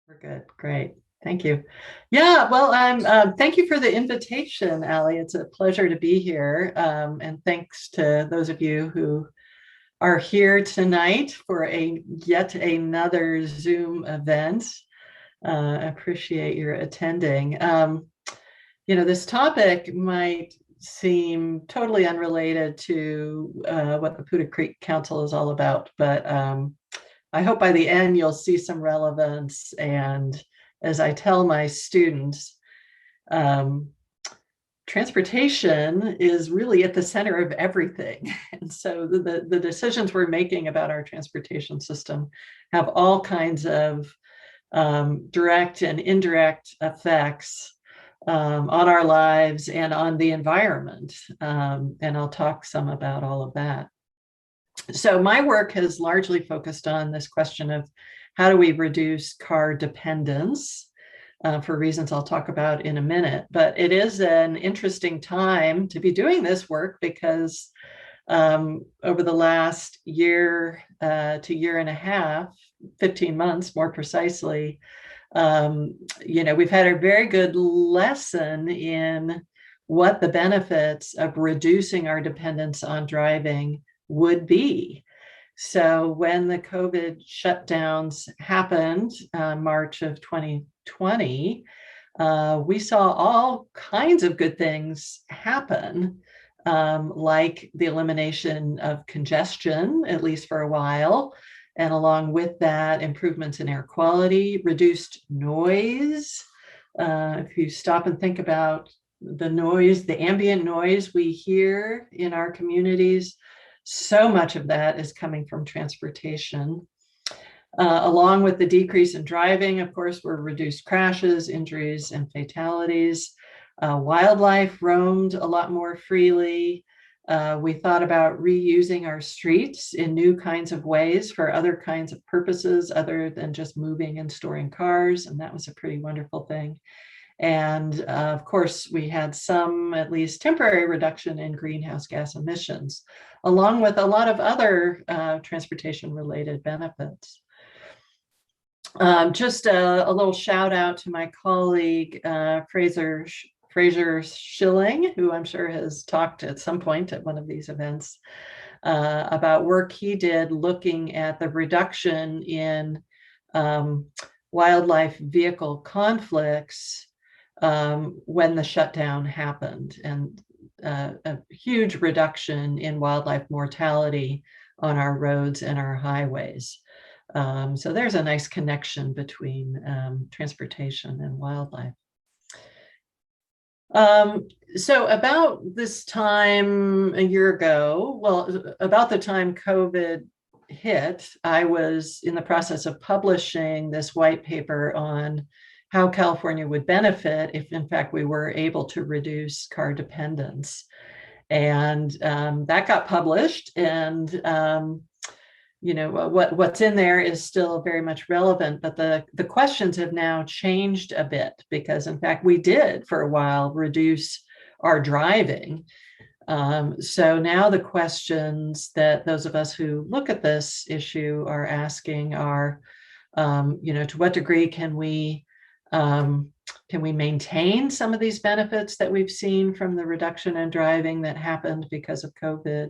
We're good. Great. Thank you. Yeah, well, thank you for the invitation, Ali. It's a pleasure to be here. And thanks to those of you who are here tonight for yet another Zoom event. I appreciate your attending. This topic might seem totally unrelated to what the Putah Creek Council is all about, but I hope by the end you'll see some relevance. And as I tell my students, transportation is really at the center of everything. And so the decisions we're making about our transportation system have all kinds of direct and indirect effects on our lives and on the environment. And I'll talk some about all of that. So my work has largely focused on this question of how do we reduce car dependence for reasons I'll talk about in a minute. But it is an interesting time to be doing this work because over the last year to year and a half, 15 months more precisely, we've had a very good lesson in what the benefits of reducing our dependence on driving would be. So when the COVID shutdowns happened, March of 2020, we saw all kinds of good things happen, like the elimination of congestion, at least for a while. And along with that, improvements in air quality, reduced noise. If you stop and think about the noise, the ambient noise we hear in our communities, so much of that is coming from transportation. Along with the decrease in driving, of course, were reduced crashes, injuries, and fatalities. Wildlife roamed a lot more freely. We thought about reusing our streets in new kinds of ways for other kinds of purposes other than just moving and storing cars, and that was a pretty wonderful thing. And of course, we had some, at least temporary, reduction in greenhouse gas emissions, along with a lot of other transportation-related benefits. Just a little shout out to my colleague, Fraser Schilling, who I'm sure has talked at some point at one of these events about work he did looking at the reduction in wildlife vehicle conflicts when the shutdown happened, and a huge reduction in wildlife mortality on our roads and our highways. So there's a nice connection between transportation and wildlife. So about this time a year ago, well, about the time COVID hit, I was in the process of publishing this white paper on how California would benefit if, in fact, we were able to reduce car dependence. And that got published, and what's in there is still very much relevant, but the questions have now changed a bit because, in fact, we did for a while reduce our driving. So now the questions that those of us who look at this issue are asking are, to what degree can we maintain some of these benefits that we've seen from the reduction in driving that happened because of COVID?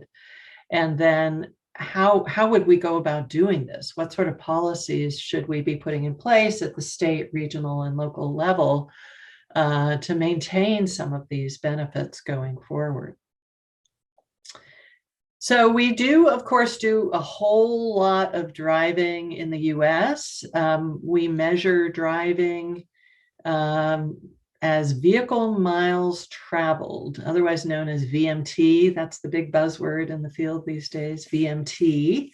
And then how would we go about doing this? What sort of policies should we be putting in place at the state, regional, and local level to maintain some of these benefits going forward? So we do, of course, do a whole lot of driving in the US. We measure driving as vehicle miles traveled, otherwise known as VMT. That's the big buzzword in the field these days, VMT.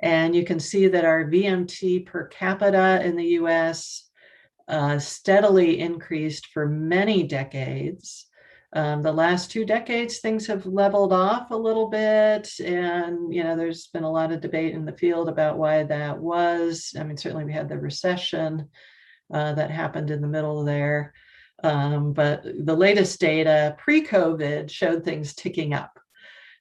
And you can see that our VMT per capita in the US steadily increased for many decades. The last 2 decades, things have leveled off a little bit. And, there's been a lot of debate in the field about why that was. I mean, certainly we had the recession that happened in the middle there. But the latest data pre-COVID showed things ticking up.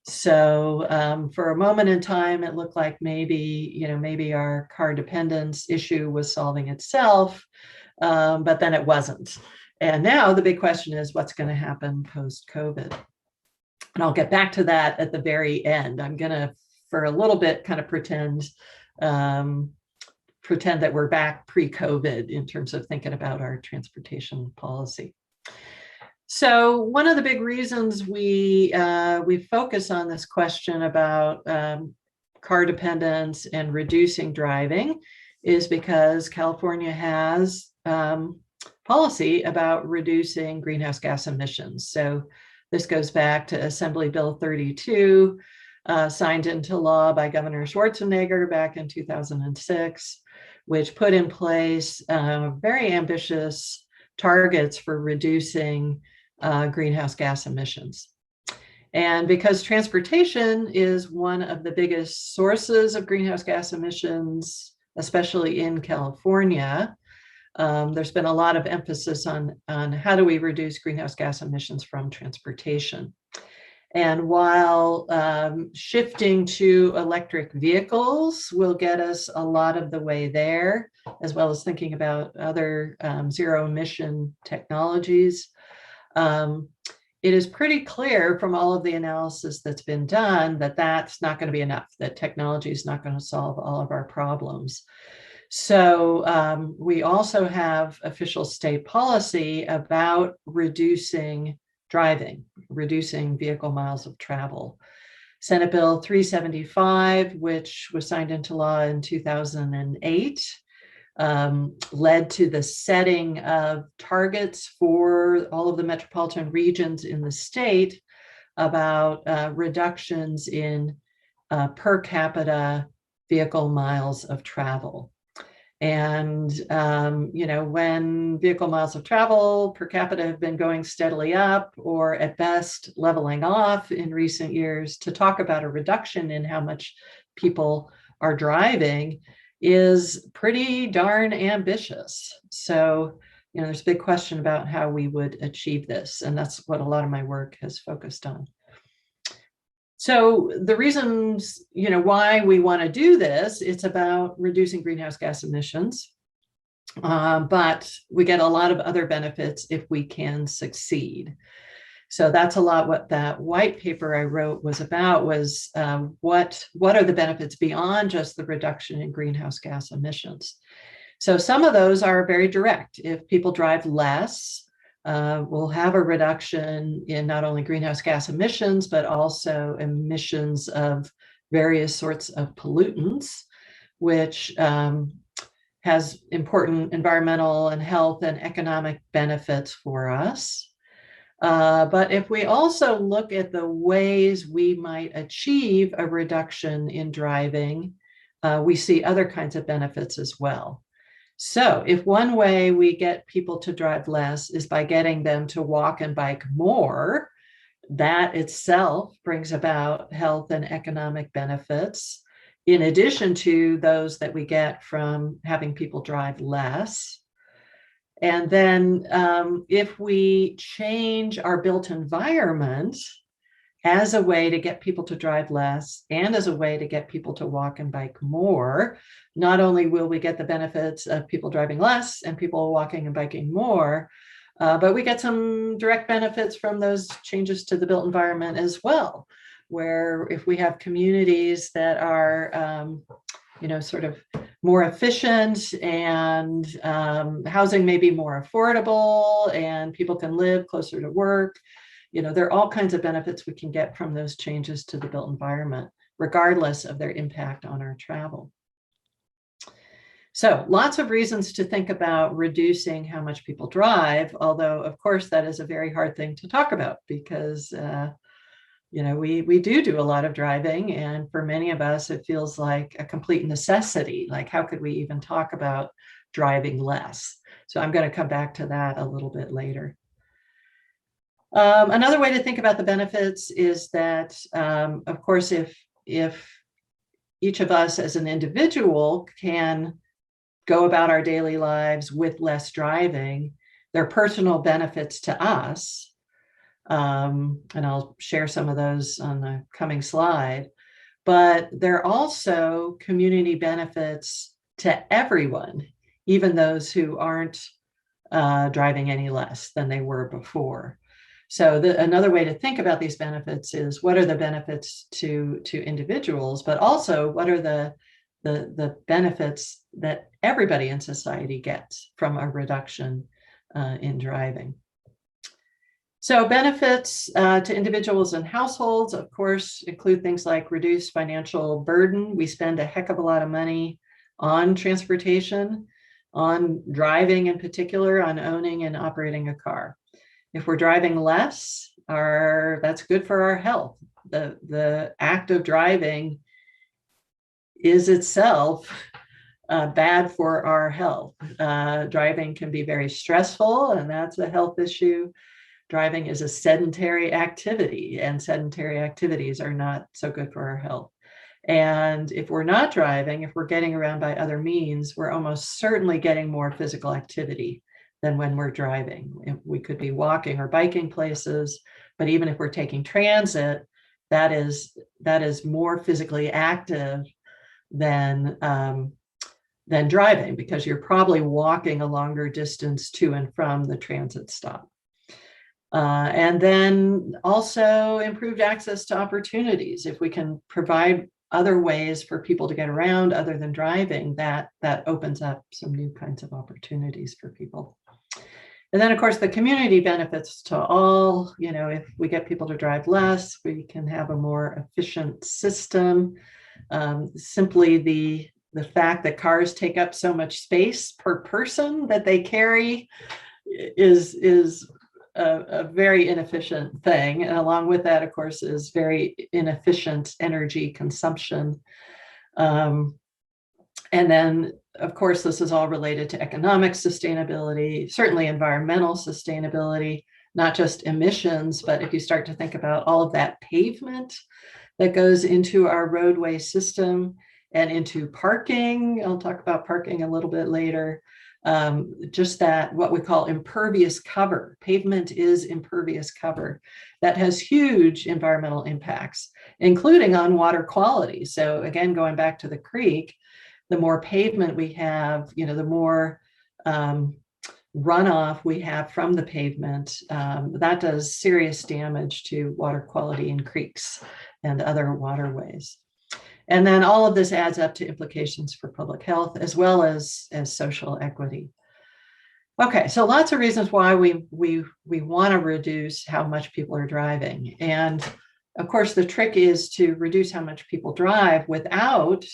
So for a moment in time, it looked like maybe our car dependence issue was solving itself, but then it wasn't. And now the big question is what's going to happen post-COVID? And I'll get back to that at the very end. I'm going to, for a little bit, kind of pretend that we're back pre-COVID in terms of thinking about our transportation policy. So one of the big reasons we focus on this question about car dependence and reducing driving is because California has policy about reducing greenhouse gas emissions. So this goes back to Assembly Bill 32, signed into law by Governor Schwarzenegger back in 2006, which put in place very ambitious targets for reducing greenhouse gas emissions. And because transportation is one of the biggest sources of greenhouse gas emissions, especially in California, there's been a lot of emphasis on how do we reduce greenhouse gas emissions from transportation. And while shifting to electric vehicles will get us a lot of the way there, as well as thinking about other zero emission technologies, it is pretty clear from all of the analysis that's been done that that's not going to be enough, that technology is not going to solve all of our problems. So we also have official state policy about reducing driving, reducing vehicle miles of travel. Senate Bill 375, which was signed into law in 2008, led to the setting of targets for all of the metropolitan regions in the state about reductions in per capita vehicle miles of travel. And, when vehicle miles of travel per capita have been going steadily up or at best leveling off in recent years, to talk about a reduction in how much people are driving is pretty darn ambitious. So, there's a big question about how we would achieve this. And that's what a lot of my work has focused on. So the reasons, why we want to do this, it's about reducing greenhouse gas emissions, but we get a lot of other benefits if we can succeed. So that's a lot what that white paper I wrote was about, was what are the benefits beyond just the reduction in greenhouse gas emissions. So some of those are very direct. If people drive less, we'll have a reduction in not only greenhouse gas emissions, but also emissions of various sorts of pollutants, which has important environmental and health and economic benefits for us. But if we also look at the ways we might achieve a reduction in driving, we see other kinds of benefits as well. So if one way we get people to drive less is by getting them to walk and bike more, that itself brings about health and economic benefits, in addition to those that we get from having people drive less. And then if we change our built environment as a way to get people to drive less and as a way to get people to walk and bike more, not only will we get the benefits of people driving less and people walking and biking more, but we get some direct benefits from those changes to the built environment as well, where if we have communities that are sort of more efficient and housing may be more affordable and people can live closer to work, there are all kinds of benefits we can get from those changes to the built environment, regardless of their impact on our travel. So lots of reasons to think about reducing how much people drive, although of course that is a very hard thing to talk about because we do a lot of driving, and for many of us it feels like a complete necessity. Like, how could we even talk about driving less? So I'm going to come back to that a little bit later. Another way to think about the benefits is that, of course, if each of us as an individual can go about our daily lives with less driving, there are personal benefits to us. And I'll share some of those on the coming slide. But there are also community benefits to everyone, even those who aren't driving any less than they were before. So another way to think about these benefits is what are the benefits to individuals, but also what are the benefits that everybody in society gets from a reduction in driving. So benefits to individuals and households, of course, include things like reduced financial burden. We spend a heck of a lot of money on transportation, on driving in particular, on owning and operating a car. If we're driving less, that's good for our health. The act of driving is itself bad for our health. Driving can be very stressful, and that's a health issue. Driving is a sedentary activity, and sedentary activities are not so good for our health. And if we're not driving, if we're getting around by other means, we're almost certainly getting more physical activity than when we're driving. We could be walking or biking places, but even if we're taking transit, that is more physically active than driving, because you're probably walking a longer distance to and from the transit stop. And then also improved access to opportunities. If we can provide other ways for people to get around other than driving, that opens up some new kinds of opportunities for people. And then, of course, the community benefits to all. If we get people to drive less, we can have a more efficient system. Simply the fact that cars take up so much space per person that they carry is a very inefficient thing. And along with that, of course, is very inefficient energy consumption. And then, of course, this is all related to economic sustainability, certainly environmental sustainability, not just emissions, but if you start to think about all of that pavement that goes into our roadway system and into parking. I'll talk about parking a little bit later. Just that, what we call impervious cover. Pavement is impervious cover. That has huge environmental impacts, including on water quality. So again, going back to the creek, the more pavement we have, the more runoff we have from the pavement, that does serious damage to water quality in creeks and other waterways. And then all of this adds up to implications for public health as well as social equity. Okay, so lots of reasons why we want to reduce how much people are driving. And of course, the trick is to reduce how much people drive without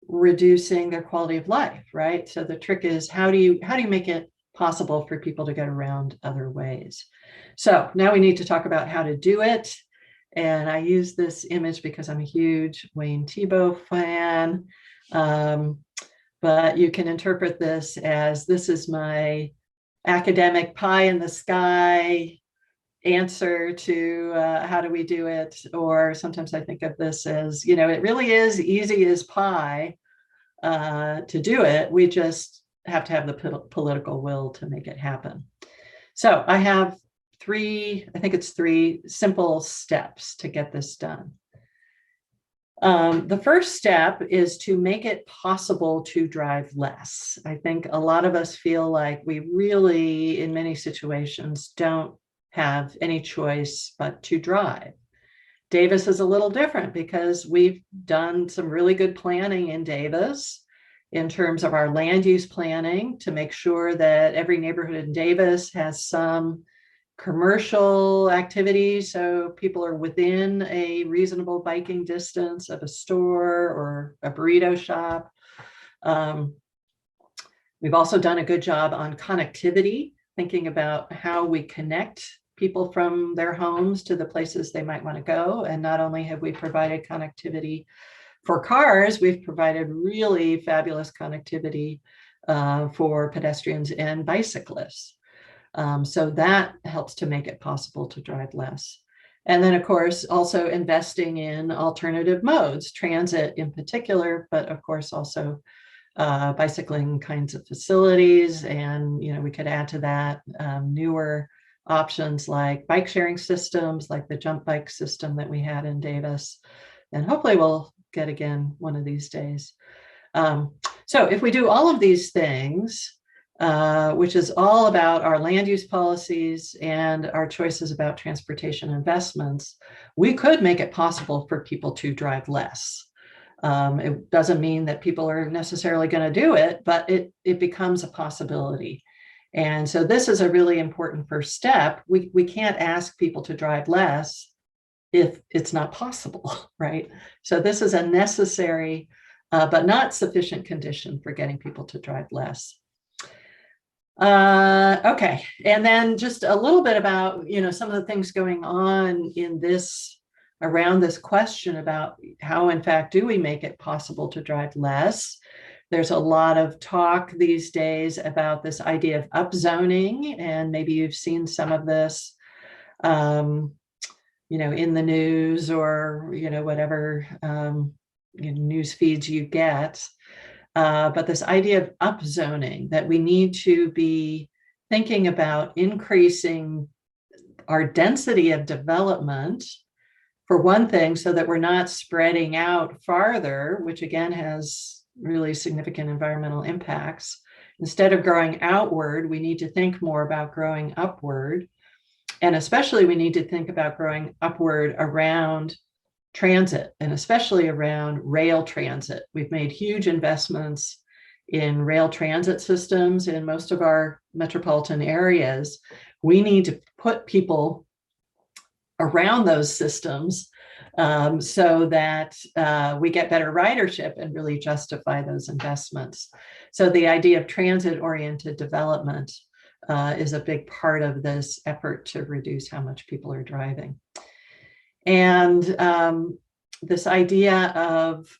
reducing their quality of life, right? So the trick is, how do you make it possible for people to get around other ways? So now we need to talk about how to do it. And I use this image because I'm a huge Wayne Thiebaud fan. But you can interpret this as, this is my academic pie in the sky answer to how do we do it? Or sometimes I think of this as, it really is easy as pie to do it. We just have to have the political will to make it happen. So I have three simple steps to get this done. The first step is to make it possible to drive less. I think a lot of us feel like we really, in many situations, don't have any choice but to drive. Davis is a little different because we've done some really good planning in Davis in terms of our land use planning to make sure that every neighborhood in Davis has some commercial activity, so people are within a reasonable biking distance of a store or a burrito shop. We've also done a good job on connectivity, thinking about how we connect people from their homes to the places they might want to go. And not only have we provided connectivity for cars, we've provided really fabulous connectivity for pedestrians and bicyclists. So that helps to make it possible to drive less. And then, of course, also investing in alternative modes, transit in particular, but of course also bicycling kinds of facilities. And, we could add to that newer options like bike sharing systems, like the jump bike system that we had in Davis, and hopefully we'll get again one of these days. So if we do all of these things, which is all about our land use policies and our choices about transportation investments, we could make it possible for people to drive less. It doesn't mean that people are necessarily going to do it, but it becomes a possibility. And so this is a really important first step. We can't ask people to drive less if it's not possible, right? So this is a necessary but not sufficient condition for getting people to drive less. Okay, and then just a little bit about, some of the things going on in this, around this question about how, in fact, do we make it possible to drive less? There's a lot of talk these days about this idea of upzoning, and maybe you've seen some of this, in the news or, whatever news feeds you get. But this idea of upzoning, that we need to be thinking about increasing our density of development, for one thing, so that we're not spreading out farther, which again has really significant environmental impacts. Instead of growing outward, we need to think more about growing upward. And especially we need to think about growing upward around transit, and especially around rail transit. We've made huge investments in rail transit systems in most of our metropolitan areas. We need to put people around those systems so that we get better ridership and really justify those investments. So the idea of transit-oriented development is a big part of this effort to reduce how much people are driving. And this idea of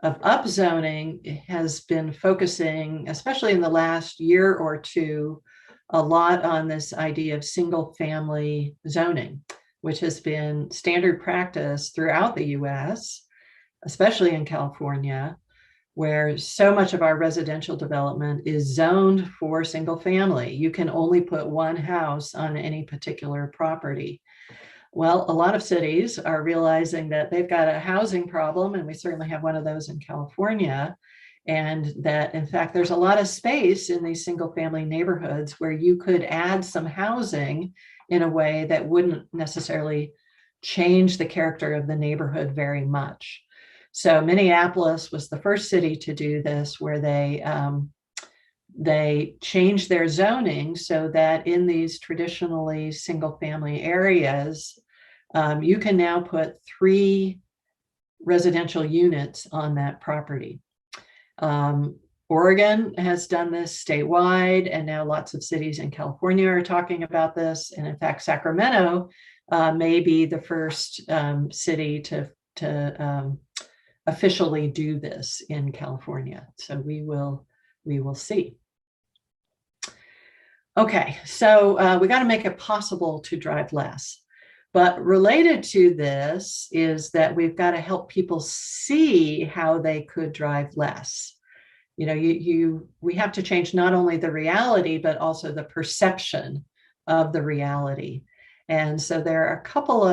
upzoning has been focusing, especially in the last year or two, a lot on this idea of single family zoning, which has been standard practice throughout the US, especially in California, where so much of our residential development is zoned for single family. You can only put one house on any particular property. Well, a lot of cities are realizing that they've got a housing problem, and we certainly have one of those in California, and that, in fact, there's a lot of space in these single family neighborhoods where you could add some housing in a way that wouldn't necessarily change the character of the neighborhood very much. So Minneapolis was the first city to do this, where they changed their zoning so that in these traditionally single family areas, you can now put 3 residential units on that property. Oregon has done this statewide, and now lots of cities in California are talking about this. And in fact, Sacramento may be the first city to officially do this in California. So we will see. Okay, so we got to make it possible to drive less. But related to this is that we've got to help people see how they could drive less. We have to change not only the reality, but also the perception of the reality. And so there are a couple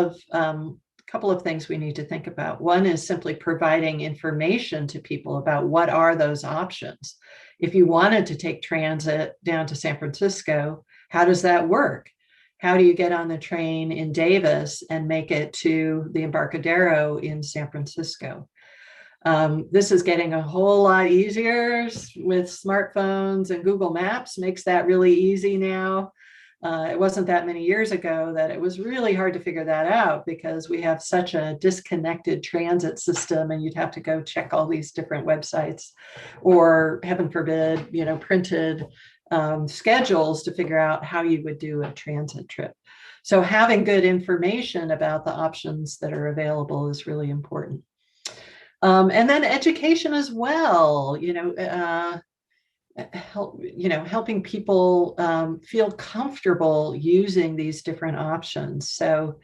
of things we need to think about. One is simply providing information to people about what are those options. If you wanted to take transit down to San Francisco, how does that work? How do you get on the train in Davis and make it to the Embarcadero in San Francisco? This is getting a whole lot easier with smartphones, and Google Maps makes that really easy now. It wasn't that many years ago that it was really hard to figure that out, because we have such a disconnected transit system, and you'd have to go check all these different websites, or heaven forbid, printed schedules to figure out how you would do a transit trip. So having good information about the options that are available is really important. And then education as well, helping people feel comfortable using these different options. So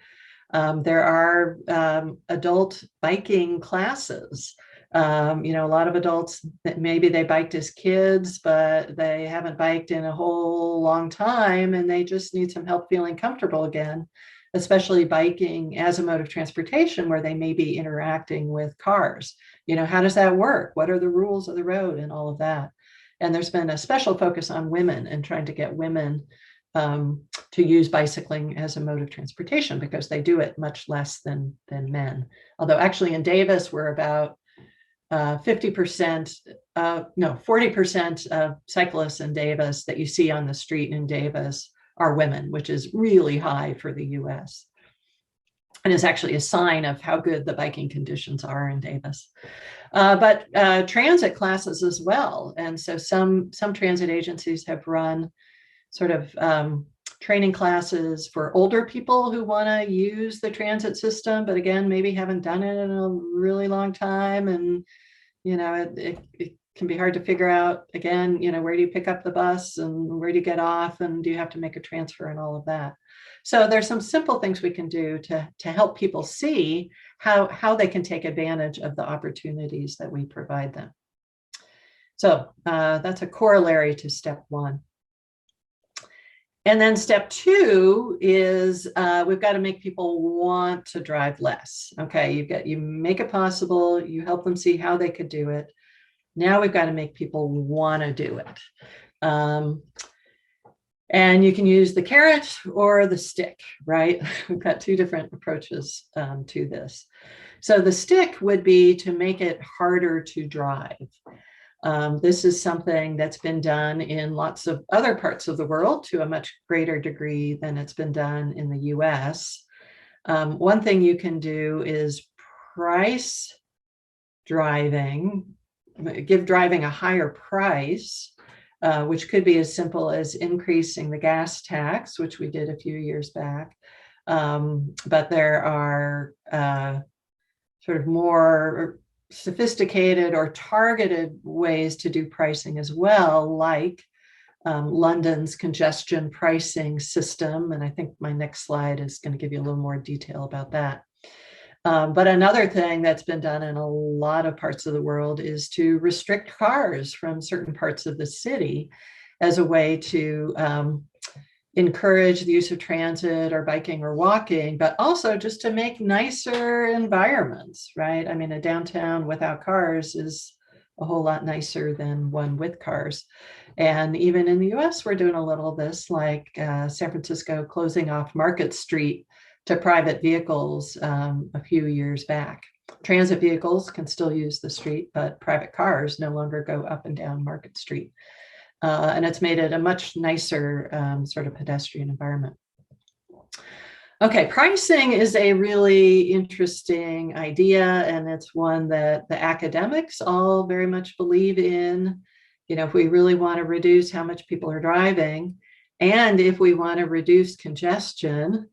there are adult biking classes A lot of adults that maybe they biked as kids, but they haven't biked in a whole long time, and they just need some help feeling comfortable again, especially biking as a mode of transportation where they may be interacting with cars. How does that work? What are the rules of the road and all of that? And there's been a special focus on women and trying to get women to use bicycling as a mode of transportation because they do it much less than men. Although actually in Davis, we're about 40% of cyclists in Davis that you see on the street in Davis are women, which is really high for the US. And is actually a sign of how good the biking conditions are in Davis. But transit classes as well. And so some transit agencies have run sort of training classes for older people who want to use the transit system, but again, maybe haven't done it in a really long time. And, it can be hard to figure out, again, where do you pick up the bus and where do you get off and do you have to make a transfer and all of that. So there's some simple things we can do to help people see how they can take advantage of the opportunities that we provide them. So that's a corollary to step one. And then step two is we've got to make people want to drive less. Okay, you make it possible, you help them see how they could do it. Now we've got to make people want to do it. And you can use the carrot or the stick, right? We've got two different approaches to this. So the stick would be to make it harder to drive. This is something that's been done in lots of other parts of the world to a much greater degree than it's been done in the US. One thing you can do is price driving, give driving a higher price, which could be as simple as increasing the gas tax, which we did a few years back. But there are sort of more sophisticated or targeted ways to do pricing as well, like London's congestion pricing system. And I think my next slide is going to give you a little more detail about that. But another thing that's been done in a lot of parts of the world is to restrict cars from certain parts of the city as a way to encourage the use of transit or biking or walking, but also just to make nicer environments, right? I mean, a downtown without cars is a whole lot nicer than one with cars. And even in the US, we're doing a little of this, like San Francisco closing off Market Street to private vehicles a few years back. Transit vehicles can still use the street, but private cars no longer go up and down Market Street. And it's made it a much nicer sort of pedestrian environment. Okay, pricing is a really interesting idea, and it's one that the academics all very much believe in. If we really want to reduce how much people are driving, and if we want to reduce congestion,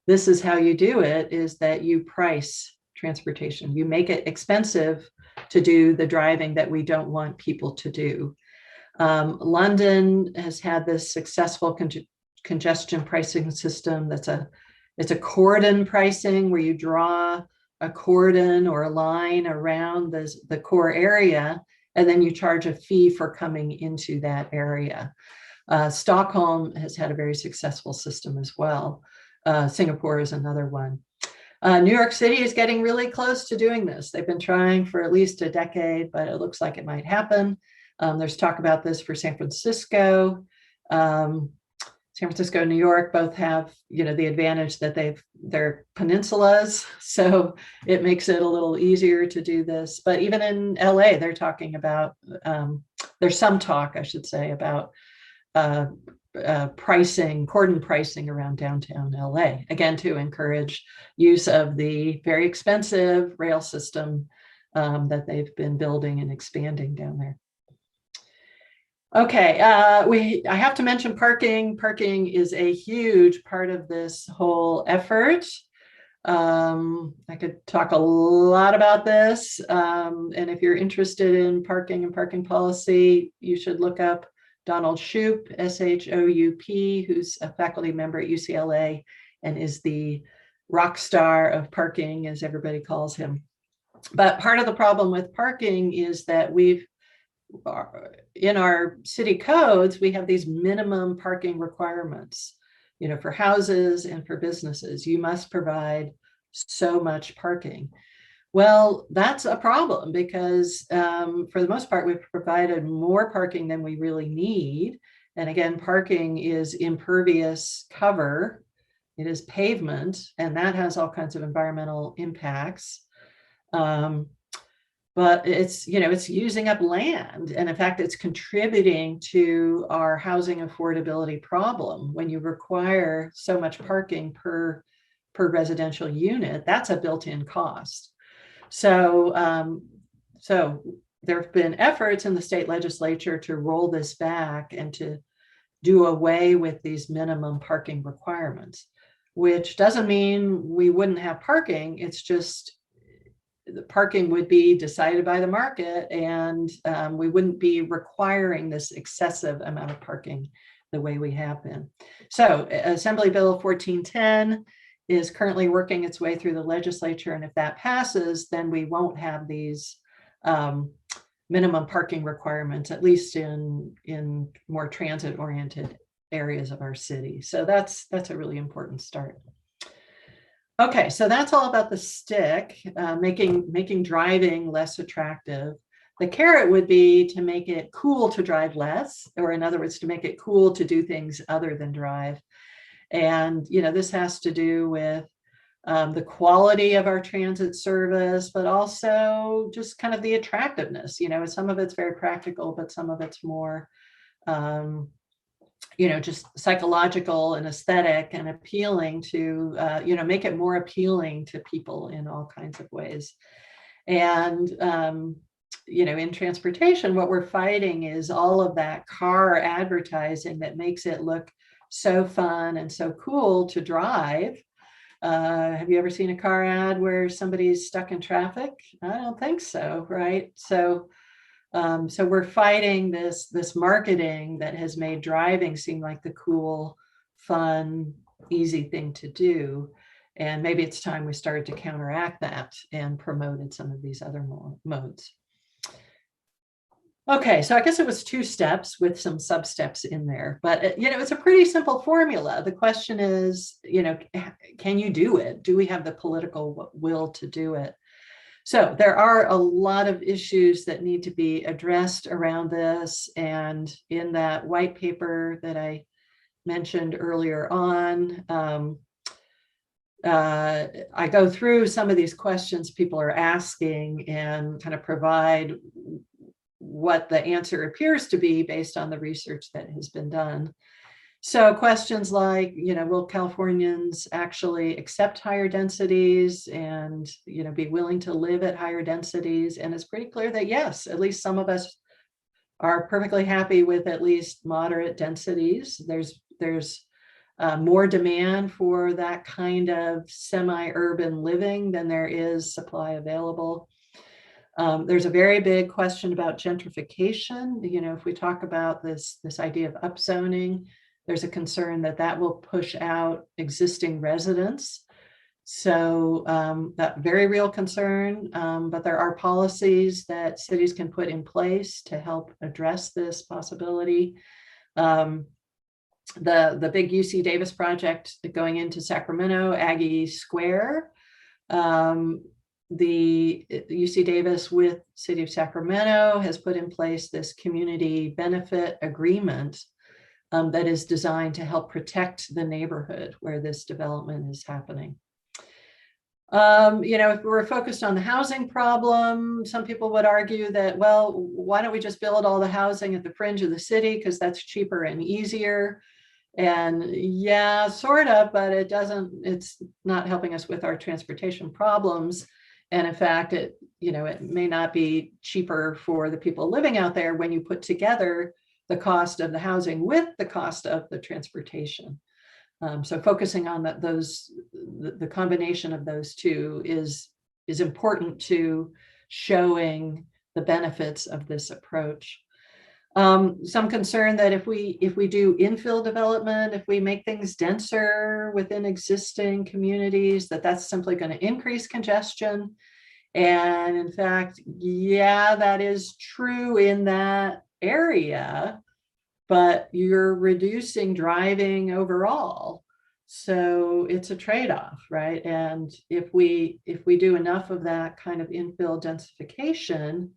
this is how you do it, is that you price transportation. You make it expensive to do the driving that we don't want people to do. London has had this successful congestion pricing system. It's a cordon pricing where you draw a cordon or a line around the core area, and then you charge a fee for coming into that area. Stockholm has had a very successful system as well. Singapore is another one. New York City is getting really close to doing this. They've been trying for at least a decade, but it looks like it might happen. There's talk about this for San Francisco. San Francisco and New York both have, the advantage that they're peninsulas, so it makes it a little easier to do this. But even in LA, they're talking about, there's some talk, I should say, about cordon pricing around downtown LA, again, to encourage use of the very expensive rail system that they've been building and expanding down there. Okay, I have to mention parking. Parking is a huge part of this whole effort. I could talk a lot about this. And if you're interested in parking and parking policy, you should look up Donald Shoup, S-H-O-U-P, who's a faculty member at UCLA and is the rock star of parking, as everybody calls him. But part of the problem with parking is that in our city codes, we have these minimum parking requirements, for houses and for businesses. You must provide so much parking. Well, that's a problem because for the most part, we've provided more parking than we really need. And again, parking is impervious cover. It is pavement, and that has all kinds of environmental impacts. But it's using up land, and in fact it's contributing to our housing affordability problem. When you require so much parking per residential unit, that's a built-in cost. So there have been efforts in the state legislature to roll this back and to do away with these minimum parking requirements, which doesn't mean we wouldn't have parking. It's just the parking would be decided by the market, and we wouldn't be requiring this excessive amount of parking the way we have been. So Assembly Bill 1410 is currently working its way through the legislature, and if that passes, then we won't have these minimum parking requirements, at least in more transit-oriented areas of our city. So that's a really important start. Okay, so that's all about the stick, making driving less attractive. The carrot would be to make it cool to drive less, or in other words, to make it cool to do things other than drive. And this has to do with the quality of our transit service, but also just kind of the attractiveness. Some of it's very practical, but some of it's more just psychological and aesthetic and appealing to, make it more appealing to people in all kinds of ways. And, in transportation, what we're fighting is all of that car advertising that makes it look so fun and so cool to drive. Have you ever seen a car ad where somebody's stuck in traffic? I don't think so, right? So we're fighting this marketing that has made driving seem like the cool, fun, easy thing to do. And maybe it's time we started to counteract that and promoted some of these other modes. Okay, so I guess it was 2 steps with some sub-steps in there, but it's a pretty simple formula. The question is, can you do it? Do we have the political will to do it? So there are a lot of issues that need to be addressed around this. And in that white paper that I mentioned earlier on, I go through some of these questions people are asking and kind of provide what the answer appears to be based on the research that has been done. So questions like, will Californians actually accept higher densities and, be willing to live at higher densities? And it's pretty clear that yes, at least some of us are perfectly happy with at least moderate densities. There's more demand for that kind of semi-urban living than there is supply available. There's a very big question about gentrification. If we talk about this idea of upzoning, there's a concern that will push out existing residents. So that very real concern, but there are policies that cities can put in place to help address this possibility. The big UC Davis project going into Sacramento, Aggie Square, the UC Davis with City of Sacramento has put in place this community benefit agreement that is designed to help protect the neighborhood where this development is happening. If we're focused on the housing problem, some people would argue that, well, why don't we just build all the housing at the fringe of the city because that's cheaper and easier? And yeah, sort of, but it's not helping us with our transportation problems. And in fact, it may not be cheaper for the people living out there when you put together the cost of the housing with the cost of the transportation. So focusing on the combination of those two is important to showing the benefits of this approach. Some concern that if we do infill development, if we make things denser within existing communities, that's simply going to increase congestion And in fact, yeah, that is true in that area, but you're reducing driving overall. So it's a trade-off, right? And if we do enough of that kind of infill densification,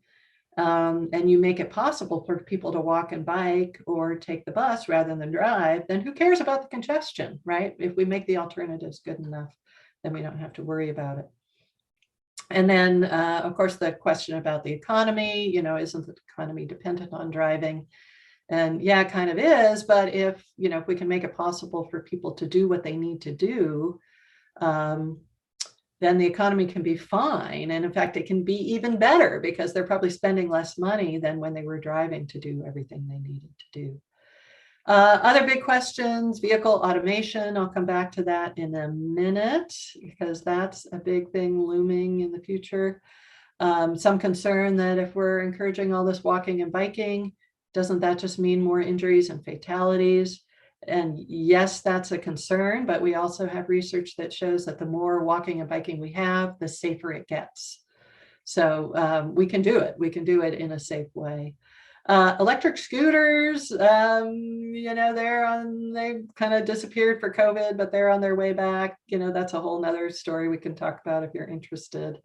and you make it possible for people to walk and bike or take the bus rather than drive, then who cares about the congestion, right? If we make the alternatives good enough, then we don't have to worry about it. And then, of course, the question about the economy, isn't the economy dependent on driving? And yeah, it kind of is, but if we can make it possible for people to do what they need to do, then the economy can be fine. And in fact, it can be even better because they're probably spending less money than when they were driving to do everything they needed to do. Other big questions, vehicle automation. I'll come back to that in a minute because that's a big thing looming in the future. Some concern that if we're encouraging all this walking and biking, doesn't that just mean more injuries and fatalities? And yes, that's a concern, but we also have research that shows that the more walking and biking we have, the safer it gets. So we can do it. We can do it in a safe way. Electric scooters, they've kind of disappeared for COVID, but they're on their way back. That's a whole nother story we can talk about if you're interested.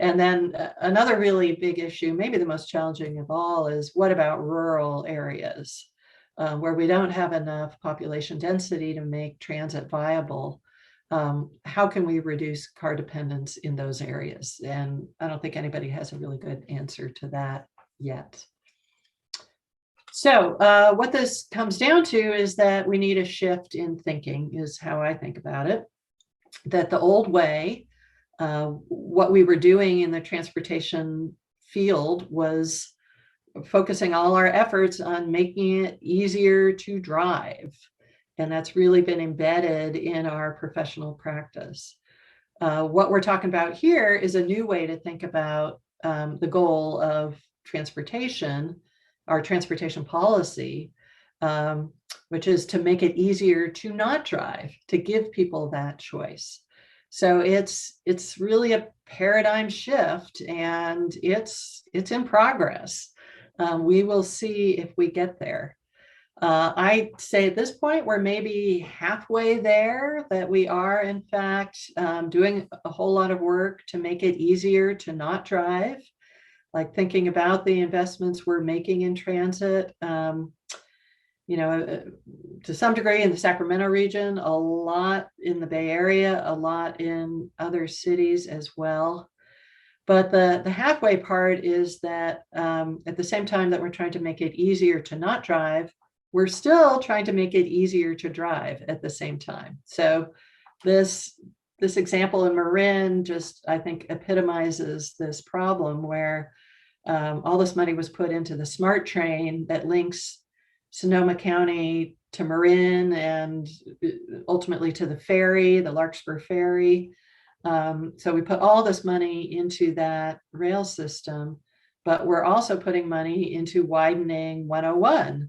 And then another really big issue, maybe the most challenging of all, is what about rural areas where we don't have enough population density to make transit viable? How can we reduce car dependence in those areas? And I don't think anybody has a really good answer to that yet. So what this comes down to is that we need a shift in thinking, is how I think about it. That the old way, what we were doing in the transportation field was focusing all our efforts on making it easier to drive. And that's really been embedded in our professional practice. What we're talking about here is a new way to think about the goal of transportation, our transportation policy, which is to make it easier to not drive, to give people that choice. So it's really a paradigm shift, and it's in progress. We will see if we get there. I say at this point, we're maybe halfway there, that we are, in fact, doing a whole lot of work to make it easier to not drive, like thinking about the investments we're making in transit. To some degree in the Sacramento region, a lot in the Bay Area, a lot in other cities as well. But the halfway part is that at the same time that we're trying to make it easier to not drive, we're still trying to make it easier to drive at the same time. So this example in Marin just, I think, epitomizes this problem where all this money was put into the SMART train that links Sonoma County to Marin and ultimately to the ferry, the Larkspur Ferry. So we put all this money into that rail system, but we're also putting money into widening 101,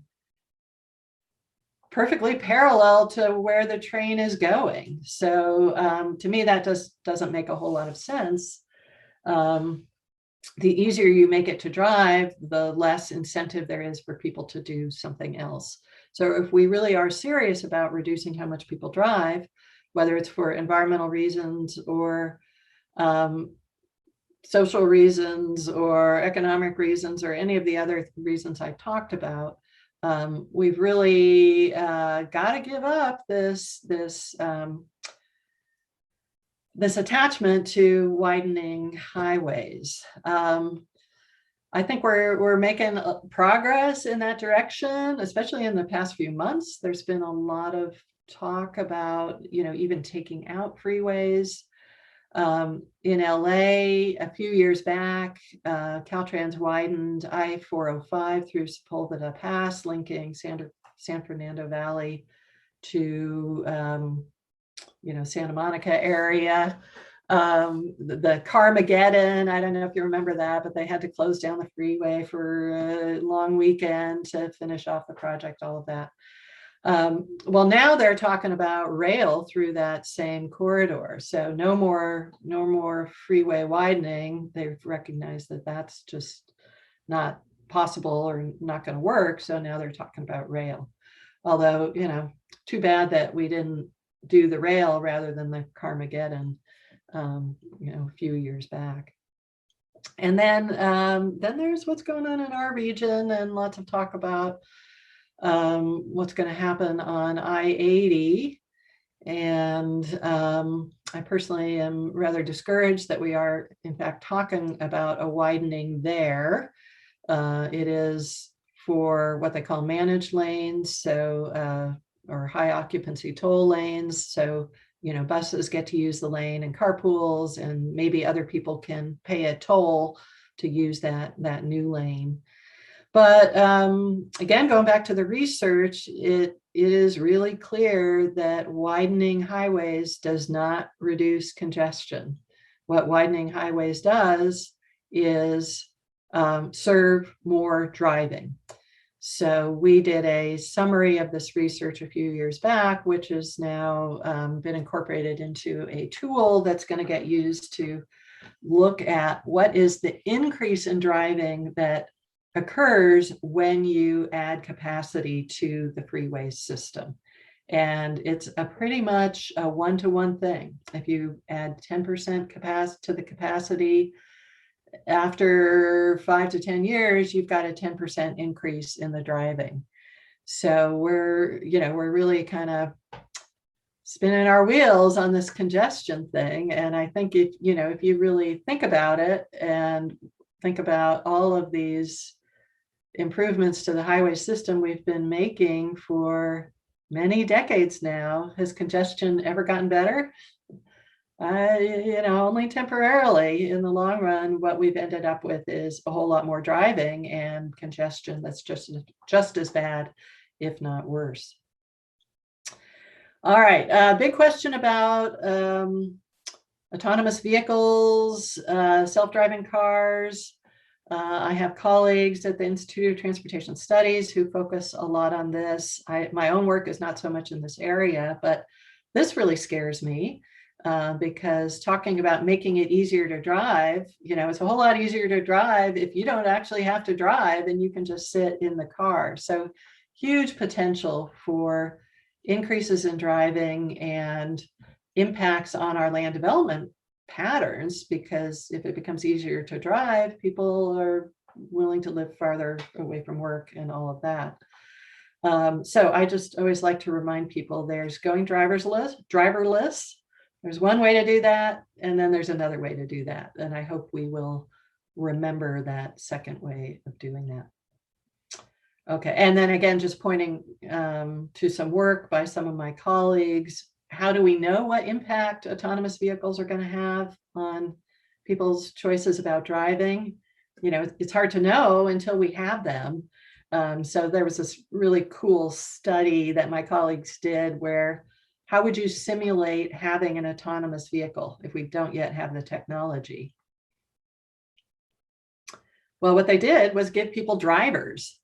perfectly parallel to where the train is going. So to me, that just doesn't make a whole lot of sense. The easier you make it to drive, the less incentive there is for people to do something else. So if we really are serious about reducing how much people drive, whether it's for environmental reasons or social reasons or economic reasons or any of the other reasons I talked about, we've really got to give up this attachment to widening highways. I think we're making progress in that direction, especially in the past few months. There's been a lot of talk about, even taking out freeways. In LA, a few years back, Caltrans widened I-405 through Sepulveda Pass, linking San Fernando Valley to Santa Monica area. The Carmageddon, I don't know if you remember that, but they had to close down the freeway for a long weekend to finish off the project, all of that. Well, now they're talking about rail through that same corridor. So no more freeway widening. They've recognized that that's just not possible or not going to work. So now they're talking about rail. Although, too bad that we didn't do the rail rather than the Carmageddon, a few years back. And then there's what's going on in our region, and lots of talk about what's going to happen on I-80. And I personally am rather discouraged that we are, in fact, talking about a widening there. It is for what they call managed lanes, so or high occupancy toll lanes. So, buses get to use the lane and carpools, and maybe other people can pay a toll to use that new lane. But again, going back to the research, it is really clear that widening highways does not reduce congestion. What widening highways does is serve more driving. So we did a summary of this research a few years back, which has now been incorporated into a tool that's going to get used to look at what is the increase in driving that occurs when you add capacity to the freeway system. And it's a pretty much a one-to-one thing. If you add 10% capacity to the capacity, after 5 to 10 years, you've got a 10% increase in the driving. So we're really kind of spinning our wheels on this congestion thing. And I think if you really think about it and think about all of these improvements to the highway system we've been making for many decades now, has congestion ever gotten better? Only temporarily. In the long run, what we've ended up with is a whole lot more driving and congestion that's just as bad, if not worse. All right, big question about autonomous vehicles, self-driving cars. I have colleagues at the Institute of Transportation Studies who focus a lot on this. My own work is not so much in this area, but this really scares me. Because talking about making it easier to drive, it's a whole lot easier to drive if you don't actually have to drive and you can just sit in the car. So huge potential for increases in driving and impacts on our land development patterns, because if it becomes easier to drive, people are willing to live farther away from work and all of that. So I just always like to remind people there's going driverless. There's one way to do that, and then there's another way to do that. And I hope we will remember that second way of doing that. Okay, and then again, just pointing to some work by some of my colleagues. How do we know what impact autonomous vehicles are going to have on people's choices about driving? It's hard to know until we have them. So there was this really cool study that my colleagues did where, how would you simulate having an autonomous vehicle if we don't yet have the technology? Well, what they did was give people drivers,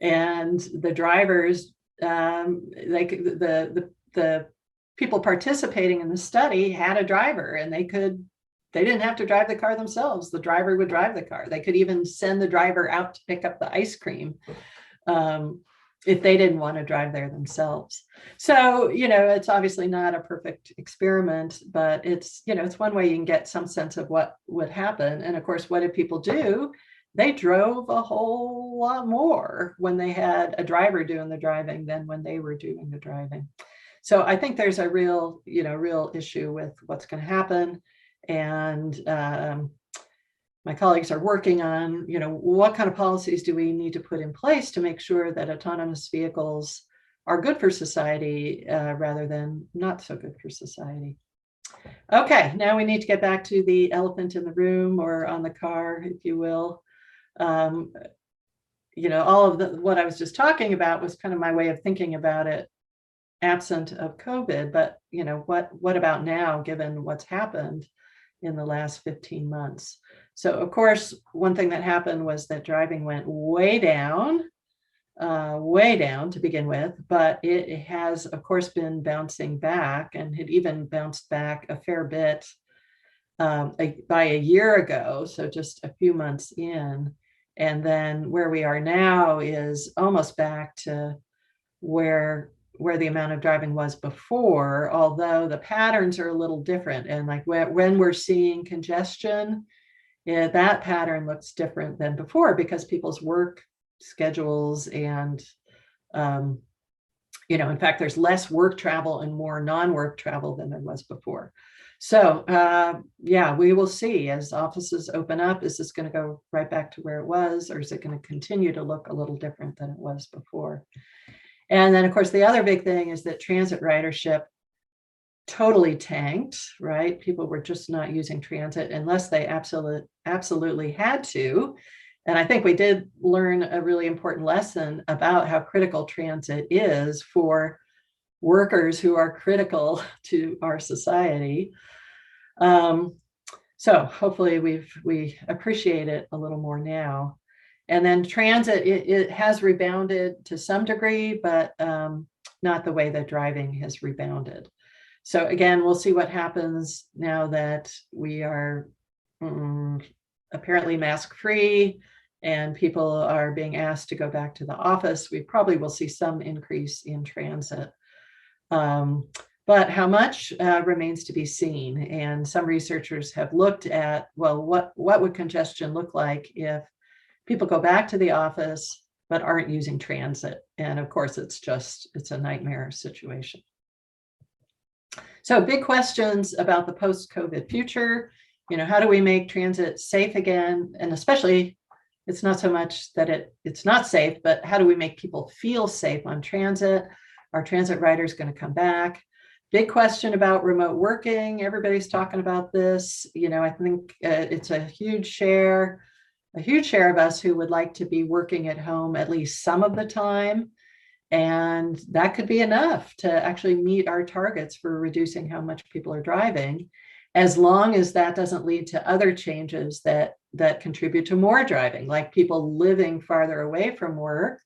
and the drivers, the people participating in the study had a driver, and they didn't have to drive the car themselves. The driver would drive the car. They could even send the driver out to pick up the ice cream if they didn't want to drive there themselves. So, it's obviously not a perfect experiment, but it's one way you can get some sense of what would happen. And of course, what did people do? They drove a whole lot more when they had a driver doing the driving than when they were doing the driving. So I think there's a real issue with what's going to happen. And my colleagues are working on, what kind of policies do we need to put in place to make sure that autonomous vehicles are good for society rather than not so good for society. Okay, now we need to get back to the elephant in the room, or on the car, if you will. All of what I was just talking about was kind of my way of thinking about it absent of COVID, but what about now, given what's happened in the last 15 months? So of course, one thing that happened was that driving went way down. way down to begin with, but it has, of course, been bouncing back, and had even bounced back a fair bit by a year ago, so just a few months in. And then where we are now is almost back to where the amount of driving was before, although the patterns are a little different. And like when we're seeing congestion, that pattern looks different than before, because people's work schedules and in fact, there's less work travel and more non-work travel than there was before. So yeah, we will see as offices open up. Is this going to go right back to where it was, or is it going to continue to look a little different than it was before? And then, of course, the other big thing is that transit ridership totally tanked, right? People were just not using transit unless they absolutely had to. And I think we did learn a really important lesson about how critical transit is for workers who are critical to our society. So hopefully we appreciate it a little more now. And then transit, it has rebounded to some degree, but not the way that driving has rebounded. So again, we'll see what happens now that we are apparently mask-free and people are being asked to go back to the office. We probably will see some increase in transit. But how much remains to be seen. And some researchers have looked at, well, what would congestion look like if people go back to the office but aren't using transit? And of course, it's a nightmare situation. So big questions about the post-COVID future. How do we make transit safe again? And especially, it's not so much that it's not safe, but how do we make people feel safe on transit? Are transit riders going to come back? Big question about remote working. Everybody's talking about this. I think it's a huge share of us who would like to be working at home at least some of the time. And that could be enough to actually meet our targets for reducing how much people are driving, as long as that doesn't lead to other changes that contribute to more driving, like people living farther away from work,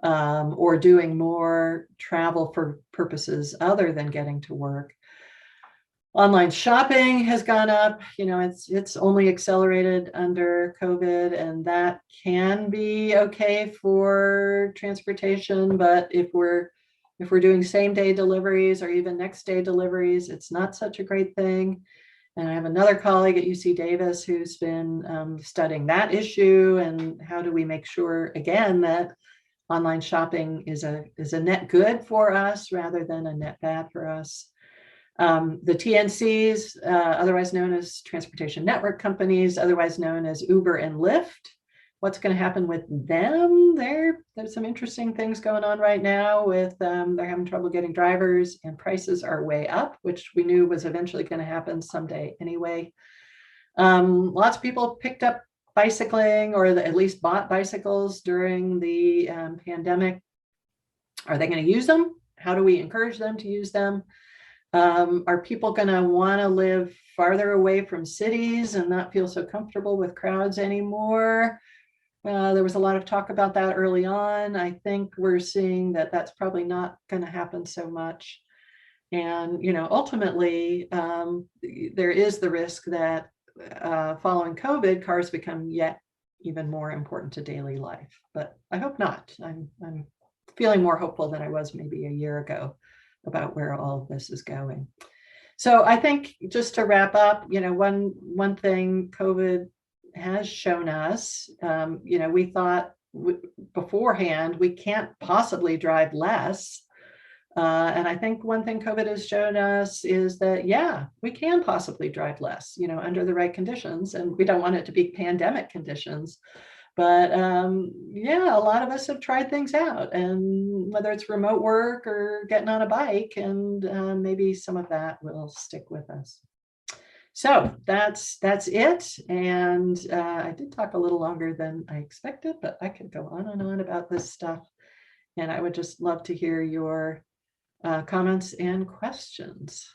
or doing more travel for purposes other than getting to work. Online shopping has gone up. It's only accelerated under COVID, and that can be okay for transportation. But if we're doing same day deliveries or even next day deliveries, it's not such a great thing. And I have another colleague at UC Davis who's been studying that issue, and how do we make sure again that online shopping is a net good for us rather than a net bad for us. The TNCs, otherwise known as transportation network companies, otherwise known as Uber and Lyft. What's going to happen with them? There's some interesting things going on right now with they're having trouble getting drivers, and prices are way up, which we knew was eventually going to happen someday anyway. Lots of people picked up bicycling, or at least bought bicycles during the pandemic. Are they going to use them? How do we encourage them to use them? Are people going to want to live farther away from cities and not feel so comfortable with crowds anymore? There was a lot of talk about that early on. I think we're seeing that that's probably not going to happen so much. And, ultimately, there is the risk that following COVID, cars become yet even more important to daily life. But I hope not. I'm feeling more hopeful than I was maybe a year ago about where all of this is going. So I think, just to wrap up, one thing COVID has shown us, we thought beforehand we can't possibly drive less. And I think one thing COVID has shown us is that, yeah, we can possibly drive less, under the right conditions. And we don't want it to be pandemic conditions. But yeah, a lot of us have tried things out, and whether it's remote work or getting on a bike, and maybe some of that will stick with us. So that's it. And I did talk a little longer than I expected, but I could go on and on about this stuff. And I would just love to hear your comments and questions.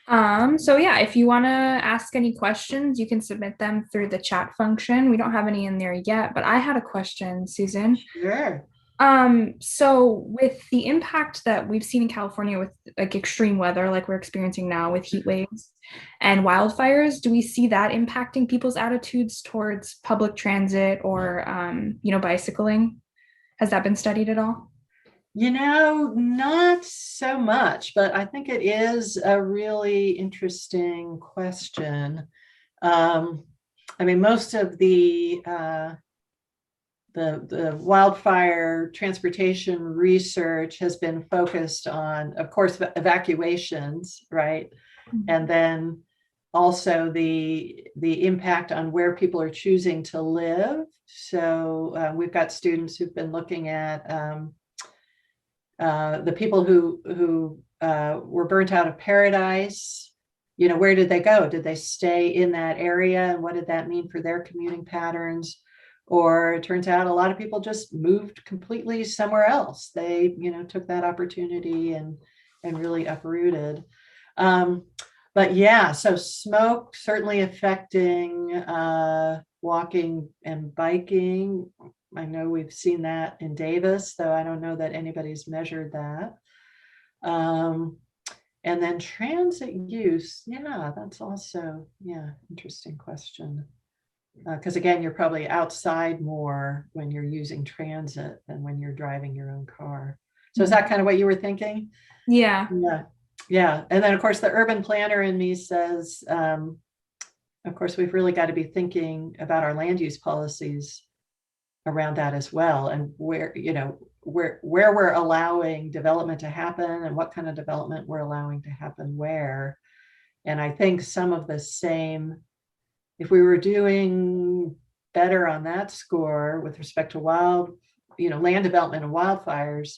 So yeah, if you want to ask any questions, you can submit them through the chat function. We don't have any in there yet, but I had a question, Susan. Sure. So with the impact that we've seen in California with like extreme weather, like we're experiencing now with heat waves and wildfires, do we see that impacting people's attitudes towards public transit or, bicycling? Has that been studied at all? Not so much, but I think it is a really interesting question. I mean, most of the wildfire transportation research has been focused on, of course, evacuations, right? And then also the impact on where people are choosing to live. So we've got students who've been looking at the people who were burnt out of paradise. Where did they go? Did they stay in that area? And what did that mean for their commuting patterns? Or it turns out a lot of people just moved completely somewhere else. They, took that opportunity and really uprooted. But yeah, so smoke certainly affecting walking and biking. I know we've seen that in Davis, though I don't know that anybody's measured that. And then transit use, yeah, that's also, interesting question. Because again, you're probably outside more when you're using transit than when you're driving your own car. So is that kind of what you were thinking? Yeah. Yeah. Yeah. And then, of course, the urban planner in me says, of course, we've really got to be thinking about our land use policies around that as well, and where we're allowing development to happen and what kind of development we're allowing to happen where. And I think some of the same, if we were doing better on that score with respect to land development and wildfires,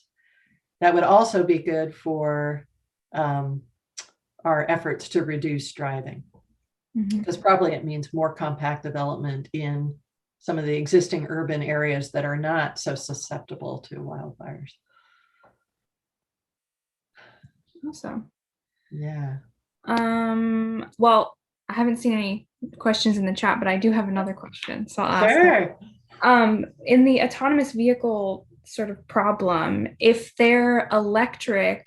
that would also be good for our efforts to reduce driving. Because probably it means more compact development in some of the existing urban areas that are not so susceptible to wildfires. Awesome. Yeah. Well, I haven't seen any questions in the chat, but I do have another question, so I'll ask that. Sure. In the autonomous vehicle sort of problem, if they're electric,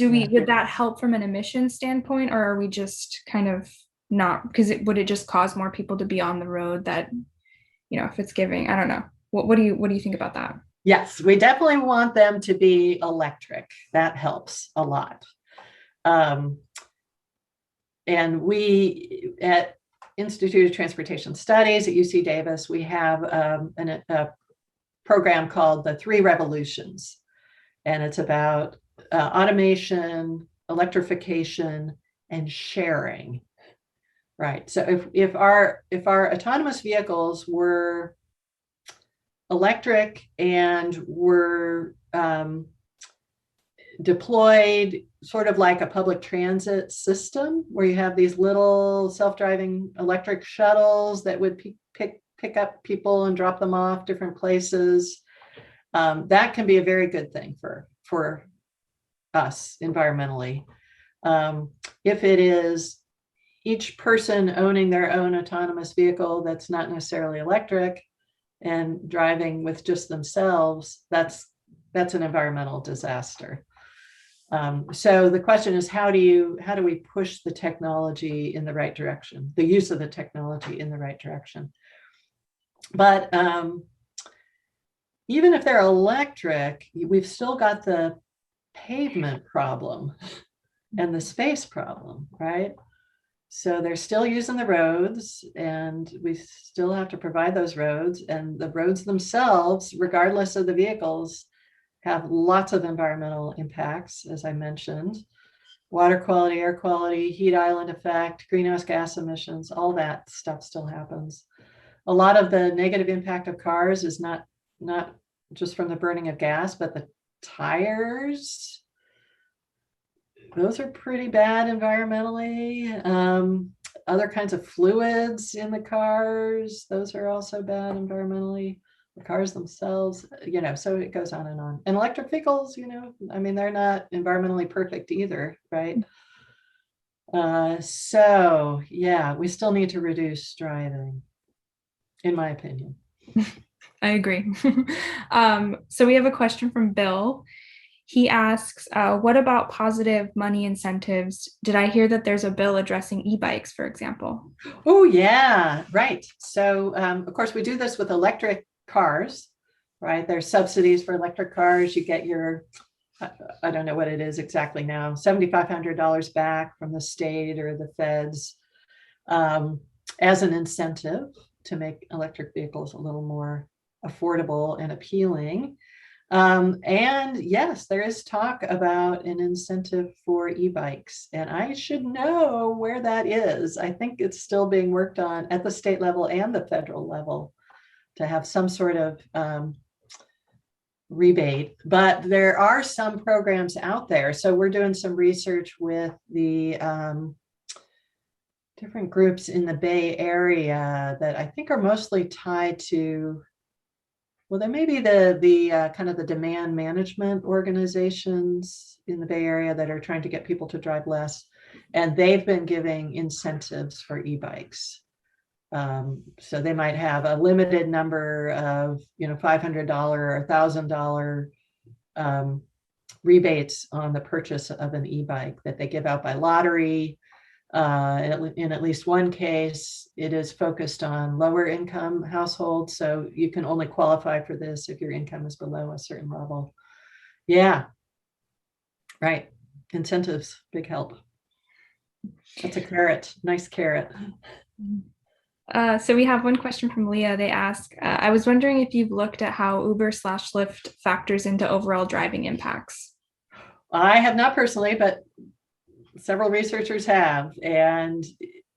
would that help from an emission standpoint, or are we just kind of not, because would it just cause more people to be on the road that, if it's giving, I don't know. What do you think about that? Yes, we definitely want them to be electric. That helps a lot. And we at Institute of Transportation Studies at UC Davis, we have a program called the Three Revolutions. And it's about automation, electrification, and sharing. Right. So if our autonomous vehicles were electric and were deployed sort of like a public transit system where you have these little self-driving electric shuttles that would pick up people and drop them off different places, that can be a very good thing for us environmentally. If it is each person owning their own autonomous vehicle that's not necessarily electric and driving with just themselves, that's an environmental disaster. So the question is, how do we push the technology in the right direction, the use of the technology in the right direction? But even if they're electric, we've still got the pavement problem and the space problem, right? So they're still using the roads, and we still have to provide those roads, and the roads themselves, regardless of the vehicles, have lots of environmental impacts, as I mentioned: water quality, air quality, heat island effect, greenhouse gas emissions, all that stuff still happens. A lot of the negative impact of cars is not just from the burning of gas, but the tires. Those are pretty bad environmentally. Other kinds of fluids in the cars, those are also bad environmentally. The cars themselves, so it goes on and on. And electric vehicles, I mean, they're not environmentally perfect either, right? So yeah, we still need to reduce driving, in my opinion. I agree. So we have a question from Bill. He asks, what about positive money incentives? Did I hear that there's a bill addressing e-bikes, for example? Oh yeah, right. So of course we do this with electric cars, right? There's subsidies for electric cars. You get your, I don't know what it is exactly now, $7,500 back from the state or the feds um, as an incentive to make electric vehicles a little more affordable and appealing. And yes, there is talk about an incentive for e-bikes, and I should know where that is. I think it's still being worked on at the state level and the federal level to have some sort of rebate, but there are some programs out there. So we're doing some research with the different groups in the Bay Area that I think are mostly tied to, well, there may be the kind of the demand management organizations in the Bay Area that are trying to get people to drive less, and they've been giving incentives for e-bikes. So they might have a limited number of, $500 or $1,000 rebates on the purchase of an e-bike that they give out by lottery. In at least one case, it is focused on lower income households. So you can only qualify for this if your income is below a certain level. Yeah, right. Incentives, big help. That's a carrot, nice carrot. So we have one question from Leah. They ask, I was wondering if you've looked at how Uber/Lyft factors into overall driving impacts. I have not personally, but several researchers have, and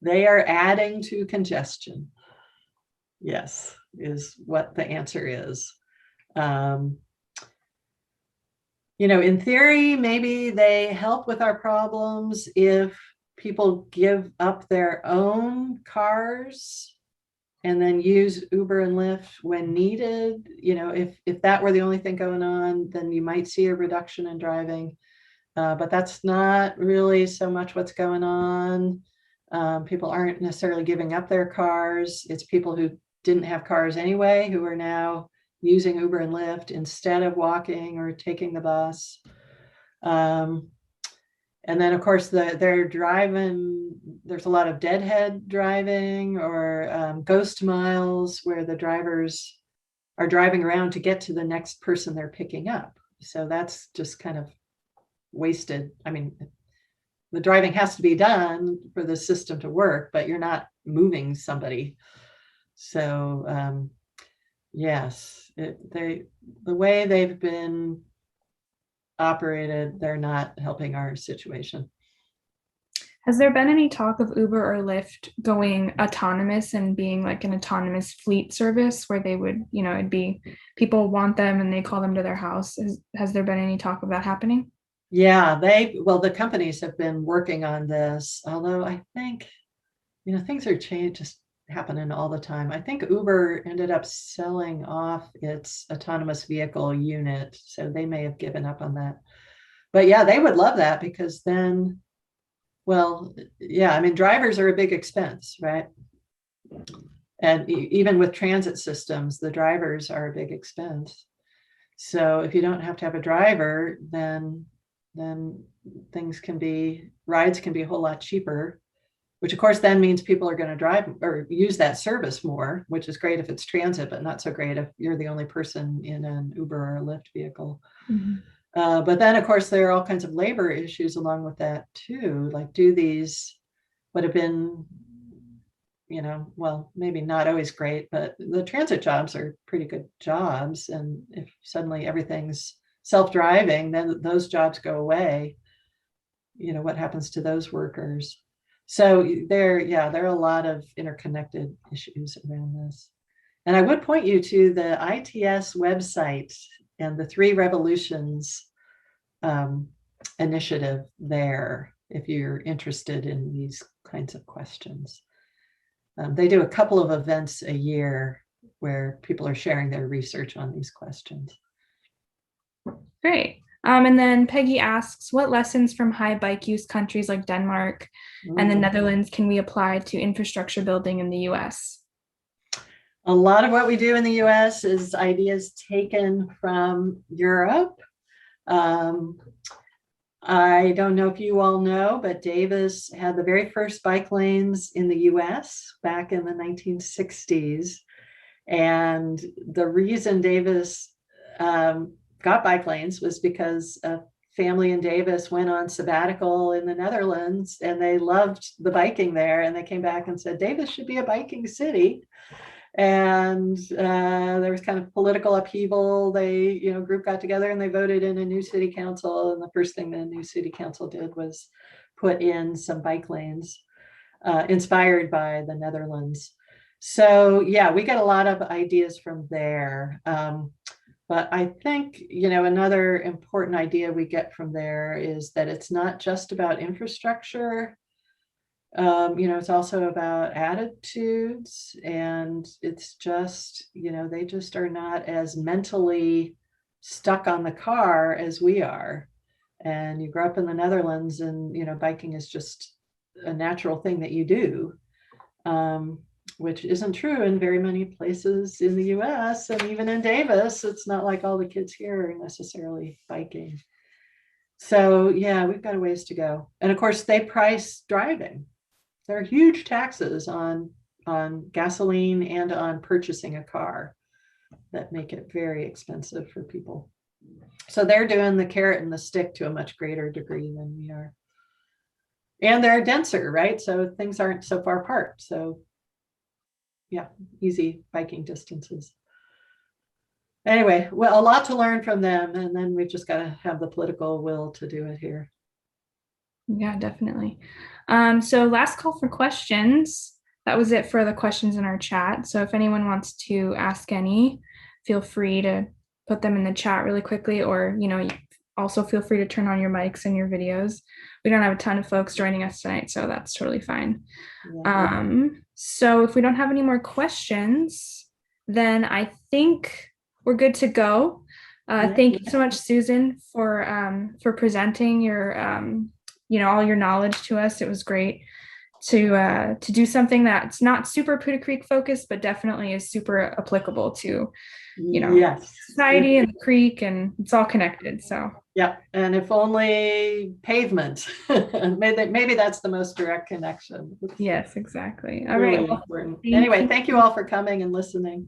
they are adding to congestion. Yes, is what the answer is. In theory, maybe they help with our problems if people give up their own cars and then use Uber and Lyft when needed. If that were the only thing going on, then you might see a reduction in driving. But that's not really so much what's going on. People aren't necessarily giving up their cars. It's people who didn't have cars anyway who are now using Uber and Lyft instead of walking or taking the bus. And then, of course, they're driving. There's a lot of deadhead driving or ghost miles where the drivers are driving around to get to the next person they're picking up. So that's just kind of wasted. I mean, the driving has to be done for the system to work, but you're not moving somebody. So yes, the way they've been operated, they're not helping our situation. Has there been any talk of Uber or Lyft going autonomous and being like an autonomous fleet service where they would, it'd be people want them and they call them to their house? Has there been any talk of that happening? Yeah, the companies have been working on this, although I think, things are just happening all the time. I think Uber ended up selling off its autonomous vehicle unit, so they may have given up on that. But yeah, they would love that because then, well, yeah, I mean, drivers are a big expense, right? And even with transit systems, the drivers are a big expense. So if you don't have to have a driver, then rides can be a whole lot cheaper, which of course then means people are going to drive or use that service more, which is great if it's transit, but not so great if you're the only person in an Uber or a Lyft vehicle. Mm-hmm. But then, of course, there are all kinds of labor issues along with that too. Like, do these would have been, well, maybe not always great, but the transit jobs are pretty good jobs. And if suddenly everything's self-driving, then those jobs go away. What happens to those workers? So there are a lot of interconnected issues around this. And I would point you to the ITS website and the Three Revolutions initiative there, if you're interested in these kinds of questions. They do a couple of events a year where people are sharing their research on these questions. Great. And then Peggy asks, what lessons from high bike use countries like Denmark and the Netherlands can we apply to infrastructure building in the US? A lot of what we do in the US is ideas taken from Europe. I don't know if you all know, but Davis had the very first bike lanes in the US back in the 1960s. And the reason Davis got bike lanes was because a family in Davis went on sabbatical in the Netherlands and they loved the biking there. And they came back and said, Davis should be a biking city. And there was kind of political upheaval. They, group got together and they voted in a new city council. And the first thing the new city council did was put in some bike lanes inspired by the Netherlands. So yeah, we get a lot of ideas from there. But I think, another important idea we get from there is that it's not just about infrastructure. It's also about attitudes, and it's just, they just are not as mentally stuck on the car as we are. And you grow up in the Netherlands and, biking is just a natural thing that you do, which isn't true in very many places in the US. And even in Davis, it's not like all the kids here are necessarily biking. So yeah, we've got a ways to go. And of course, they price driving. There are huge taxes on gasoline and on purchasing a car that make it very expensive for people. So they're doing the carrot and the stick to a much greater degree than we are. And they're denser, right? So things aren't so far apart. So yeah, easy biking distances. Anyway, well, a lot to learn from them. And then we've just got to have the political will to do it here. Yeah, definitely. So last call for questions. That was it for the questions in our chat. So if anyone wants to ask any, feel free to put them in the chat really quickly, or, also feel free to turn on your mics and your videos. We don't have a ton of folks joining us tonight, so that's totally fine. Yeah. So if we don't have any more questions, then I think we're good to go. Thank you so much, Susan, for presenting your all your knowledge to us. It was great to do something that's not super Putah Creek focused, but definitely is super applicable to yes, society and the creek, and it's all connected. So yeah, and if only pavement. Maybe that's the most direct connection. Yes, exactly. All really right. Well, anyway, thank you all for coming and listening.